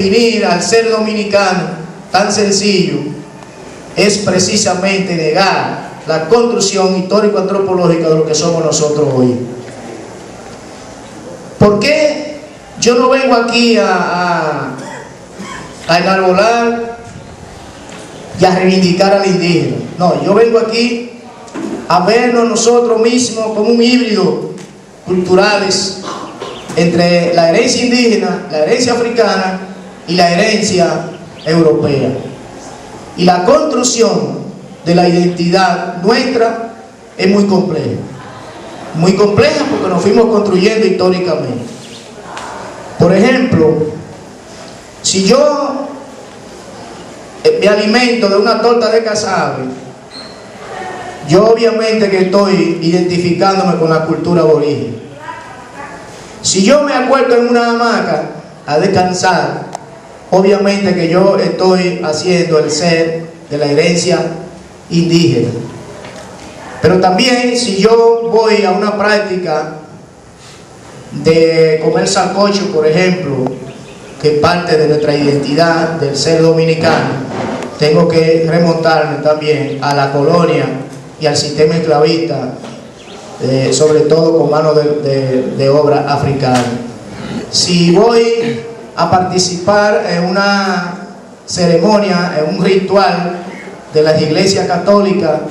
Definir al ser dominicano tan sencillo es precisamente negar la construcción histórico-antropológica de lo que somos nosotros hoy. ¿Por qué yo no vengo aquí a enarbolar y a reivindicar al indígena? No, yo vengo aquí a vernos nosotros mismos como un híbrido culturales entre la herencia indígena, la herencia africana y la herencia europea. Y la construcción de la identidad nuestra es muy compleja. Muy compleja porque nos fuimos construyendo históricamente. Por ejemplo, si yo me alimento de una torta de casabe, yo obviamente que estoy identificándome con la cultura aborigen. Si yo me acuesto en una hamaca a descansar, obviamente que yo estoy haciendo el ser de la herencia indígena. Pero también si yo voy a una práctica de comer sancocho, por ejemplo, que es parte de nuestra identidad del ser dominicano, tengo que remontarme también a la colonia y al sistema esclavista, sobre todo con mano de obra africana. Si voy a participar en una ceremonia, en un ritual de las iglesias católicas,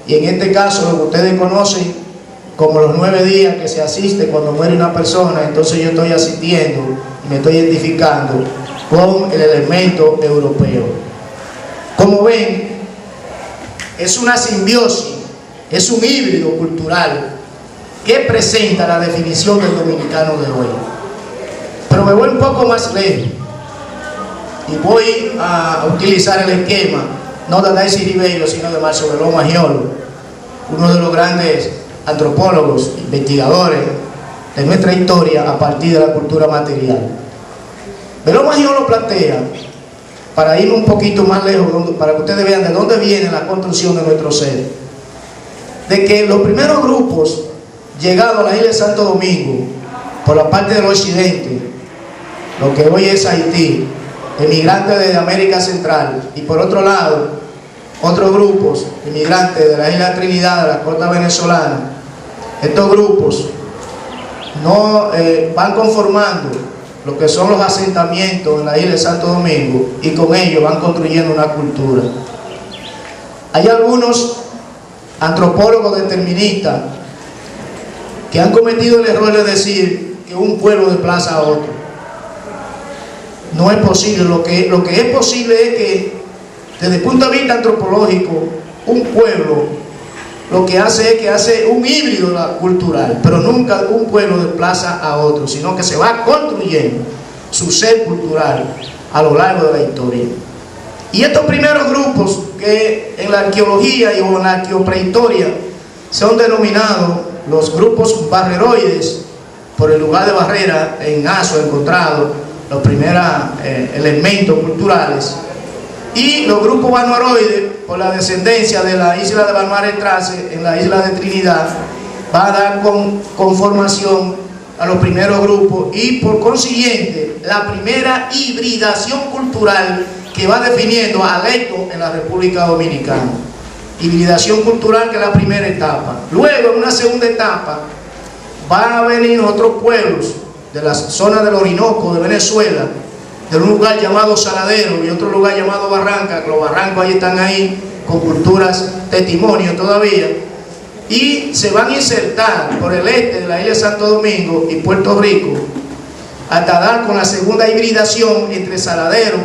y en este caso lo que ustedes conocen como los 9 días que se asiste cuando muere una persona, entonces yo estoy asistiendo y me estoy identificando con el elemento europeo. Como ven, es una simbiosis, es un híbrido cultural que presenta la definición del dominicano de hoy. Pero me voy un poco más lejos y voy a utilizar el esquema no de Daisy Ribeiro, sino de Marcio Belón Maggiolo, uno de los grandes antropólogos, investigadores de nuestra historia a partir de la cultura material. Belón Maggiolo plantea, para ir un poquito más lejos, para que ustedes vean de dónde viene la construcción de nuestro ser, de que los primeros grupos llegados a la isla de Santo Domingo por la parte del occidente, lo que hoy es Haití, emigrantes de América Central, y por otro lado otros grupos inmigrantes de la isla Trinidad, de la costa venezolana, estos grupos no van conformando lo que son los asentamientos en la isla de Santo Domingo, y con ellos van construyendo una cultura. Hay algunos antropólogos deterministas que han cometido el error de decir que un pueblo desplaza a otro. No es posible. Lo que es posible es que, desde el punto de vista antropológico, un pueblo lo que hace es que hace un híbrido cultural, pero nunca un pueblo desplaza a otro, sino que se va construyendo su ser cultural a lo largo de la historia. Y estos primeros grupos que en la arqueología y en la arqueoprehistoria son denominados los grupos barreroides, por el lugar de barrera en Aso encontrado los primeros elementos culturales, y los grupos vanuaroides, por la descendencia de la isla de Balmar-Entrace en la isla de Trinidad, va a dar conformación a los primeros grupos, y por consiguiente la primera hibridación cultural que va definiendo a Aleto en la República Dominicana. Hibridación cultural, que es la primera etapa. Luego, en una segunda etapa, van a venir otros pueblos de la zona del Orinoco de Venezuela, de un lugar llamado Saladero y otro lugar llamado Barranca, que los barrancos ahí están ahí con culturas testimonio todavía, y se van a insertar por el este de la isla de Santo Domingo y Puerto Rico hasta dar con la segunda hibridación entre Saladero,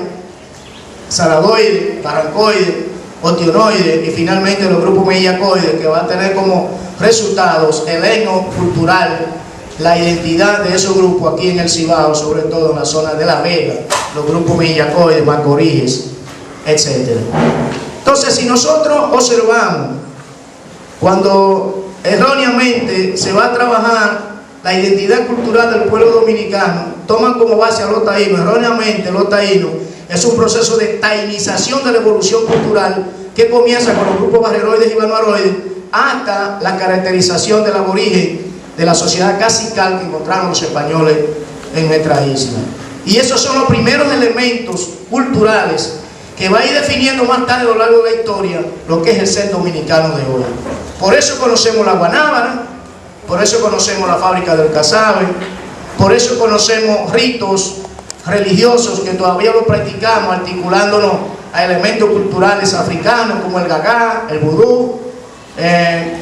Saladoide, Barrancoide, Otionoide y finalmente los grupos mexicacoides, que van a tener como resultados el etno cultural, la identidad de esos grupos aquí en el Cibao, sobre todo en la zona de La Vega, los grupos mexicacoides, Macoríes, etc. Entonces, si nosotros observamos, cuando erróneamente se va a trabajar la identidad cultural del pueblo dominicano, toman como base a los taínos. Erróneamente, los taínos es un proceso de tainización de la evolución cultural que comienza con los grupos barreroides y vanuaroides hasta la caracterización del aborigen de la sociedad cacical que encontraron los españoles en nuestra isla. Y esos son los primeros elementos culturales que va a ir definiendo más tarde a lo largo de la historia lo que es el ser dominicano de hoy. Por eso conocemos la guanábana, por eso conocemos la fábrica del casabe, por eso conocemos ritos religiosos que todavía lo practicamos, articulándonos a elementos culturales africanos como el gagá, el vudú.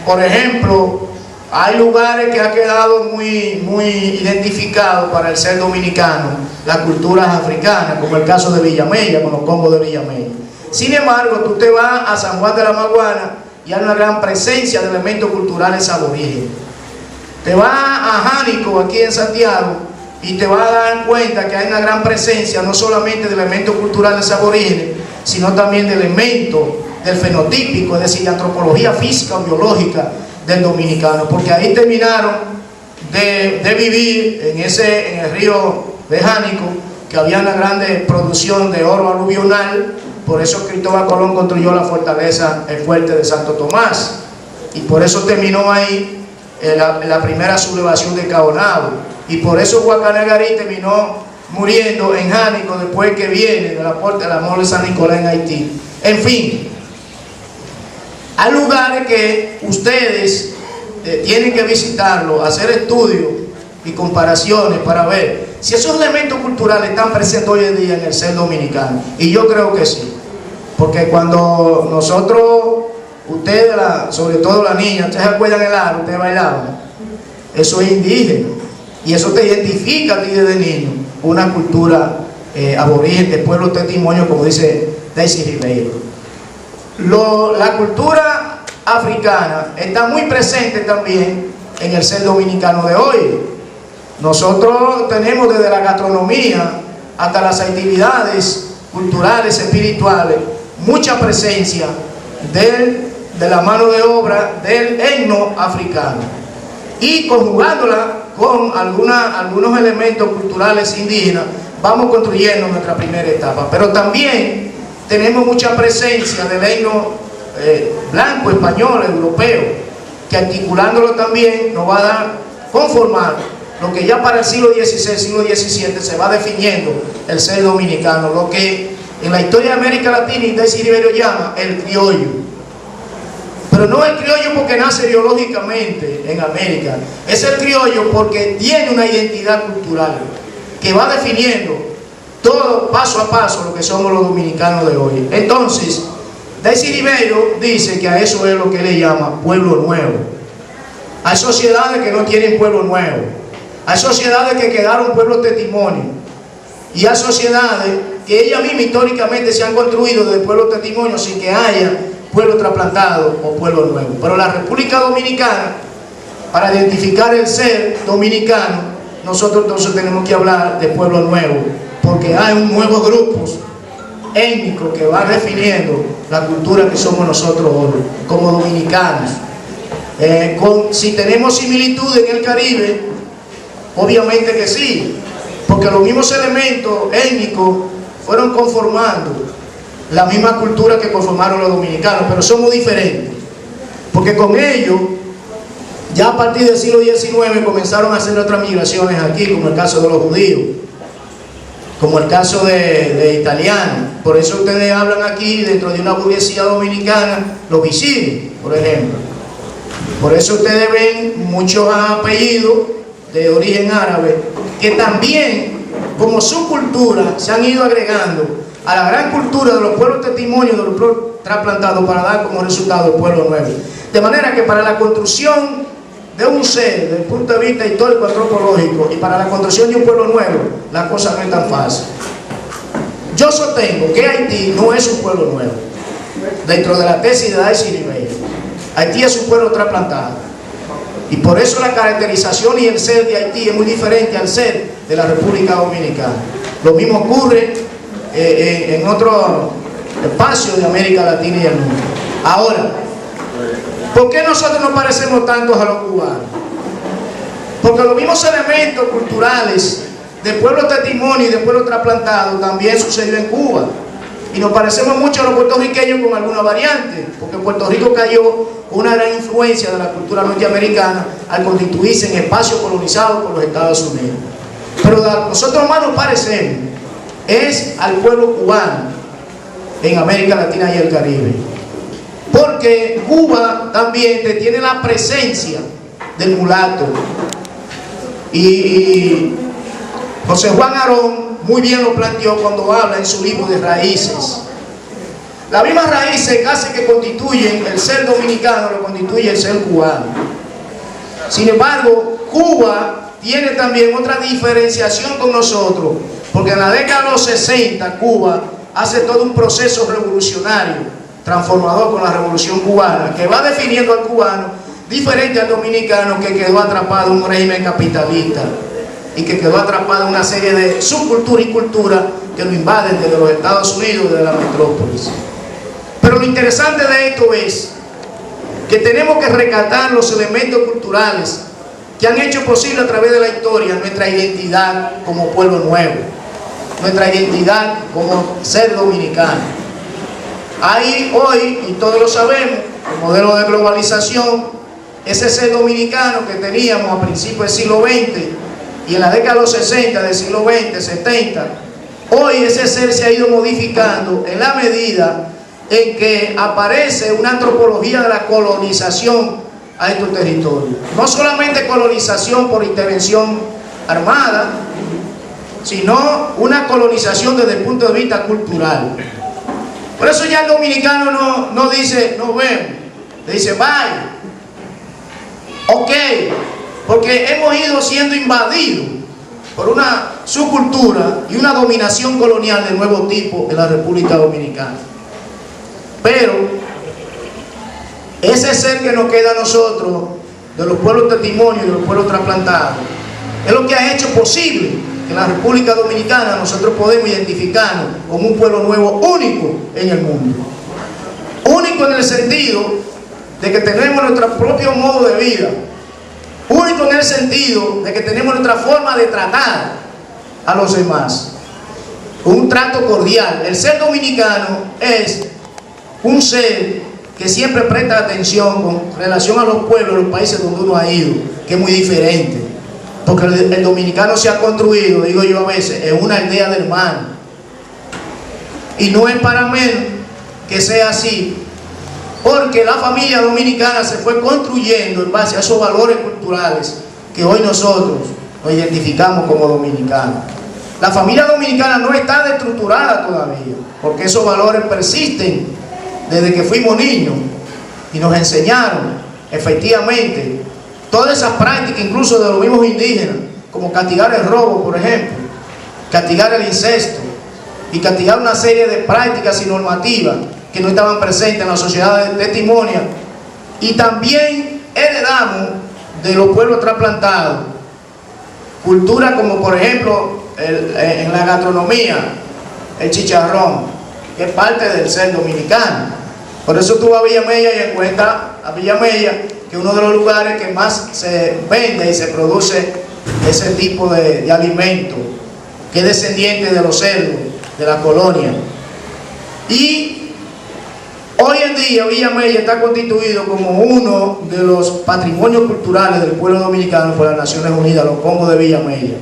Por ejemplo, hay lugares que han quedado muy identificados para el ser dominicano, las culturas africanas, como el caso de Villamella, con los combos de Villamella. Sin embargo, tú te vas a San Juan de la Maguana y hay una gran presencia de elementos culturales aborígenes. Te vas a Jánico, aquí en Santiago, y te vas a dar cuenta que hay una gran presencia no solamente de elementos culturales aborígenes, sino también de elementos del fenotípico, es decir, de antropología física o biológica del dominicano, porque ahí terminaron de vivir en el río de Jánico, que había una grande producción de oro aluvional. Por eso Cristóbal Colón construyó la fortaleza, el fuerte de Santo Tomás, y por eso terminó ahí la primera sublevación de Caonabo, y por eso Guacanagarí terminó muriendo en Jánico después que viene de la puerta del amor de San Nicolás en Haití. En fin, hay lugares que ustedes tienen que visitarlo, hacer estudios y comparaciones para ver si esos elementos culturales están presentes hoy en día en el ser dominicano. Y yo creo que sí, porque cuando nosotros, ustedes, sobre todo las niñas, ustedes se acuerdan el aro, ustedes bailaban, eso es indígena, y eso te identifica a ti desde niño, una cultura aborigen, de pueblo testimonio, como dice Daisy Ribeiro. La cultura africana está muy presente también en el ser dominicano de hoy. Nosotros tenemos desde la gastronomía hasta las actividades culturales, espirituales, mucha presencia de la mano de obra del etno africano, y conjugándola con algunos elementos culturales indígenas, vamos construyendo nuestra primera etapa. Pero también tenemos mucha presencia del etno blanco, español, europeo, que articulándolo también nos va a dar, conformar lo que ya para el siglo XVI, siglo XVII se va definiendo el ser dominicano, lo que en la historia de América Latina y Daisy Ribeiro llama el criollo. Pero no el criollo porque nace biológicamente en América, es el criollo porque tiene una identidad cultural que va definiendo todo paso a paso lo que somos los dominicanos de hoy. Entonces, Daisy Ribeiro dice que a eso es lo que le llama pueblo nuevo. Hay sociedades que no tienen pueblo nuevo, hay sociedades que quedaron pueblos testimonio, y hay sociedades que ellas mismas históricamente se han construido desde pueblos testimonio sin que haya pueblo trasplantado o pueblo nuevo. Pero la República Dominicana, para identificar el ser dominicano, nosotros entonces tenemos que hablar de pueblo nuevo, porque hay un nuevo grupo étnico que va definiendo la cultura que somos nosotros hoy, como dominicanos. Si tenemos similitudes en el Caribe, obviamente que sí, porque los mismos elementos étnicos fueron conformando la misma cultura que conformaron los dominicanos, pero somos diferentes, porque con ellos, ya a partir del siglo XIX comenzaron a hacer otras migraciones aquí, como el caso de los judíos, como el caso de italianos. Por eso ustedes hablan aquí, dentro de una burguesía dominicana, los visigodos, por ejemplo. Por eso ustedes ven muchos apellidos de origen árabe, que también, como su cultura, se han ido agregando a la gran cultura de los pueblos testimonios, de los pueblos trasplantados, para dar como resultado el pueblo nuevo. De manera que para la construcción de un ser, desde el punto de vista histórico, antropológico, y para la construcción de un pueblo nuevo, la cosa no es tan fácil. Yo sostengo que Haití no es un pueblo nuevo, dentro de la tesis de Daisy Ribeiro. Haití es un pueblo trasplantado, y por eso la caracterización y el ser de Haití es muy diferente al ser de la República Dominicana. Lo mismo ocurre en otro espacio de América Latina y el mundo. Ahora, ¿por qué nosotros nos parecemos tantos a los cubanos? Porque los mismos elementos culturales de pueblo testimonio y de pueblo trasplantado también sucedió en Cuba, y nos parecemos mucho a los puertorriqueños con alguna variante, porque Puerto Rico cayó con una gran influencia de la cultura norteamericana al constituirse en espacio colonizado por los Estados Unidos. pero nosotros más nos parecemos es al pueblo cubano en América Latina y el Caribe, porque Cuba también tiene la presencia del mulato, y José Juan Arón muy bien lo planteó cuando habla en su libro de Raíces. Las mismas raíces casi que constituyen el ser dominicano, lo constituye el ser cubano. Sin embargo, Cuba tiene también otra diferenciación con nosotros, porque en la década de los 60 Cuba hace todo un proceso revolucionario, transformador con la revolución cubana, que va definiendo al cubano diferente al dominicano, que quedó atrapado en un régimen capitalista y que quedó atrapado en una serie de subcultura y cultura que lo invaden desde los Estados Unidos, desde la metrópolis. Pero lo interesante de esto es que tenemos que rescatar los elementos culturales que han hecho posible a través de la historia nuestra identidad como pueblo nuevo, nuestra identidad como ser dominicano. Hay hoy, y todos lo sabemos, el modelo de globalización, ese ser dominicano que teníamos a principios del siglo XX y en la década de los 60 del siglo XX, 70, hoy ese ser se ha ido modificando en la medida en que aparece una antropología de la colonización a estos territorios. No solamente colonización por intervención armada, sino una colonización desde el punto de vista cultural. Por eso ya el dominicano no dice, no vemos, le dice, bye, ok, porque hemos ido siendo invadidos por una subcultura y una dominación colonial de nuevo tipo en la República Dominicana. Pero ese ser que nos queda a nosotros, de los pueblos testimonios y de los pueblos trasplantados, es lo que ha hecho posible que en la República Dominicana nosotros podemos identificarnos como un pueblo nuevo único en el mundo. Único en el sentido de que tenemos nuestro propio modo de vida. Único en el sentido de que tenemos nuestra forma de tratar a los demás. Un trato cordial. El ser dominicano es un ser que siempre presta atención con relación a los pueblos, los países donde uno ha ido, que es muy diferente. Porque el dominicano se ha construido, digo yo a veces, en una aldea de hermanos. Y no es para menos que sea así, porque la familia dominicana se fue construyendo en base a esos valores culturales que hoy nosotros nos identificamos como dominicanos. La familia dominicana no está destructurada todavía, porque esos valores persisten desde que fuimos niños y nos enseñaron efectivamente todas esas prácticas, incluso de los mismos indígenas, como castigar el robo, por ejemplo, castigar el incesto y castigar una serie de prácticas y normativas que no estaban presentes en la sociedad de testimonia. Y también heredamos de los pueblos trasplantados cultura como, por ejemplo, en la gastronomía, el chicharrón, que es parte del ser dominicano. Por eso tú vas a Villamella y encuentras a Villamella, que es uno de los lugares que más se vende y se produce ese tipo de alimento, que es descendiente de los cerdos, de la colonia. Y hoy en día Villamella está constituido como uno de los patrimonios culturales del pueblo dominicano por las Naciones Unidas, los combos de Villamella.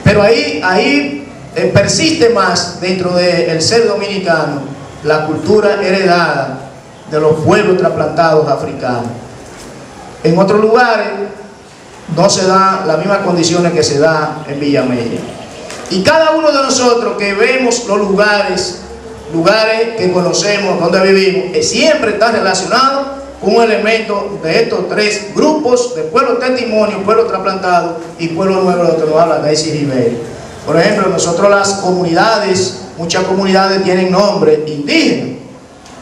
Pero ahí persiste más dentro del ser dominicano la cultura heredada de los pueblos trasplantados africanos. En otros lugares no se dan las mismas condiciones que se da en Villamella. Y cada uno de nosotros que vemos los lugares que conocemos, donde vivimos, siempre está relacionado con un elemento de estos tres grupos de pueblos testimonios, pueblos trasplantados y pueblos nuevos, de los que nos habla Daisy Rivera. Por ejemplo, nosotros las comunidades, muchas comunidades tienen nombre indígena,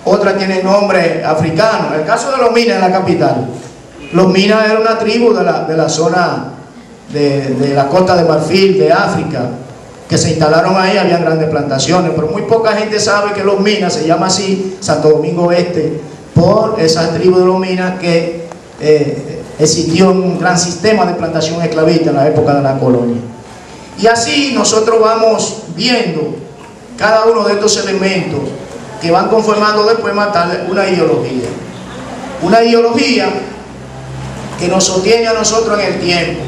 otras tienen nombre africano. En el caso de los Minas en la capital, los Minas era una tribu de la zona de la Costa de Marfil, de África, que se instalaron ahí, había grandes plantaciones, pero muy poca gente sabe que los Minas se llama así, Santo Domingo Este, por esa tribu de los Minas que existió un gran sistema de plantación esclavista en la época de la colonia. Y así nosotros vamos viendo cada uno de estos elementos que van conformando después más tarde una ideología. Una ideología que nos sostiene a nosotros en el tiempo.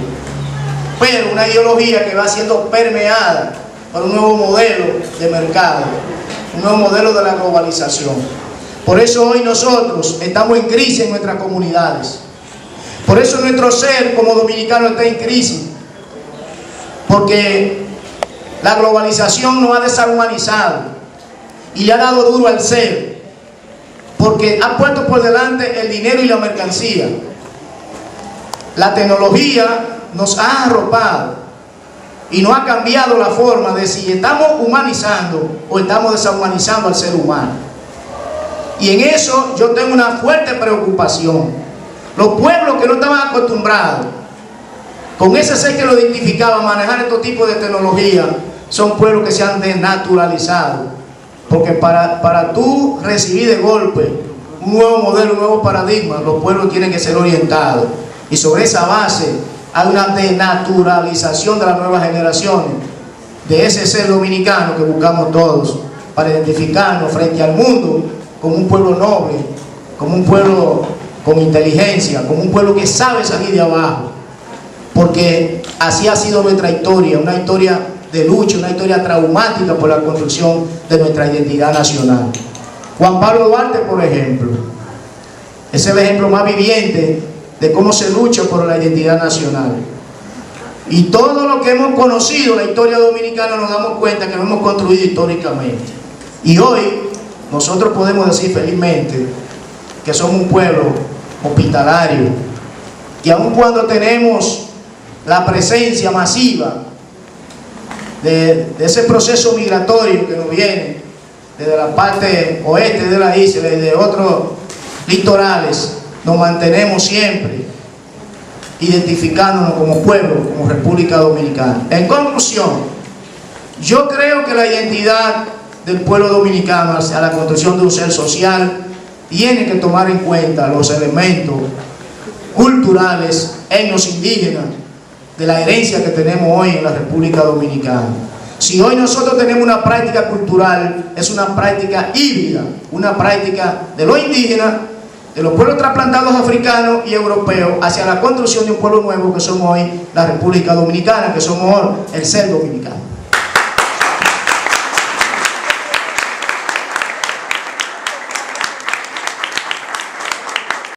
pero una ideología que va siendo permeada por un nuevo modelo de mercado, un nuevo modelo de la globalización. Por eso hoy nosotros estamos en crisis en nuestras comunidades. Por eso nuestro ser como dominicano está en crisis, porque la globalización nos ha deshumanizado y le ha dado duro al ser, porque ha puesto por delante el dinero y la mercancía. La tecnología nos ha arropado y nos ha cambiado la forma de si estamos humanizando o estamos deshumanizando al ser humano. Y en eso yo tengo una fuerte preocupación. Los pueblos que no estaban acostumbrados con ese ser que lo identificaba a manejar estos tipos de tecnología, son pueblos que se han desnaturalizado, porque para tú recibir de golpe un nuevo modelo, un nuevo paradigma, los pueblos tienen que ser orientados, y sobre esa base hay una denaturalización de las nuevas generaciones, de ese ser dominicano que buscamos todos para identificarnos frente al mundo como un pueblo noble, como un pueblo con inteligencia, como un pueblo que sabe salir de abajo, porque así ha sido nuestra historia, una historia de lucha, una historia traumática por la construcción de nuestra identidad nacional. Juan Pablo Duarte, por ejemplo, es el ejemplo más viviente de cómo se lucha por la identidad nacional. Y todo lo que hemos conocido, la historia dominicana, nos damos cuenta que lo hemos construido históricamente. Y hoy nosotros podemos decir felizmente que somos un pueblo hospitalario, y aun cuando tenemos la presencia masiva de ese proceso migratorio que nos viene desde la parte oeste de la isla y de otros litorales, nos mantenemos siempre identificándonos como pueblo, como República Dominicana. En conclusión, yo creo que la identidad del pueblo dominicano hacia la construcción de un ser social tiene que tomar en cuenta los elementos culturales, etnos indígenas, de la herencia que tenemos hoy en la República Dominicana. Si hoy nosotros tenemos una práctica cultural, es una práctica híbrida, una práctica de lo indígena, de los pueblos trasplantados africanos y europeos, hacia la construcción de un pueblo nuevo que somos hoy la República Dominicana, que somos hoy el ser dominicano.